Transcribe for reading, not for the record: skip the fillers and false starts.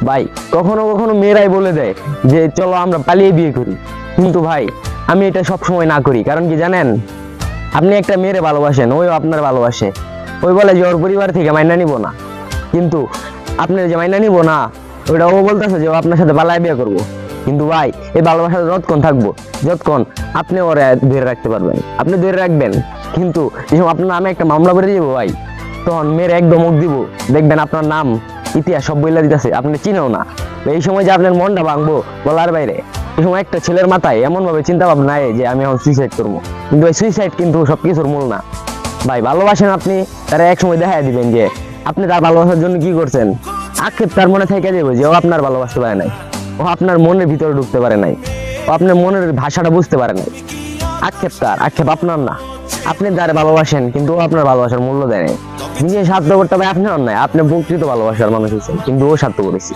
ভাই কখনো কখনো মেয়েরাই বলে দেয় যে চলো আমরা পালিয়ে বিয়ে করি, কিন্তু ভাই আমি এটা সব সময় না করি। কারণ কি জানেন, আপনি একটা মেয়েরে ভালোবাসেন, ওই আপনার ভালোবাসে, ওই বলে যে ওর পরিবার থেকে মাইনা নিব না, কিন্তু আপনার যে মাইনা নিব না ওইটা ও বলতেছে যে ও আপনার সাথে পালায় বিয়ে করবো। কিন্তু ভাই এই ভালোবাসা যতক্ষণ থাকবো, যতক্ষণ আপনি ওরে ধরে রাখতে পারবেন আপনি ধরে রাখবেন, কিন্তু যখন আপনার নামে একটা মামলা করে দিব ভাই, তখন মেয়ের একদম মুখ দিব, দেখবেন আপনার নাম ইতিহাস সব বইলা দিতেছে, আপনি চিনেও না। তো এই সময় যে আপনার মনটা ভাঙবো বলার বাইরে, এই সময় একটা ছেলের মাথায় এমন ভাবে চিন্তা ভাবনা আয় যে আমি এখন সুইসাইড করবো, কিন্তু এই সুইসাইড কিন্তু সবকিছুর মূল না। ভাই ভালোবাসেন আপনি, তারা এক সময় দেখা দিবেন যে আপনি তার ভালোবাসার জন্য কি করছেন। আক্ষেপ তার মনে থেকে যাবে যে ও আপনার ভালোবাসতে পারে নাই, ও আপনার মনের ভিতরে ঢুকতে পারে নাই, ও আপনার মনের ভাষাটা বুঝতে পারে নাই। আক্ষেপ তার, আক্ষেপ আপনার না। আপনি যারা ভালোবাসেন কিন্তু ও আপনার ভালোবাসার মূল্য দেয় নাই। নিজে স্বার্থ করতে হবে আপনি অন্যায়, আপনি প্রকৃত ভালোবাসার মানুষ হচ্ছেন, কিন্তু ও স্বার্থ করেছি।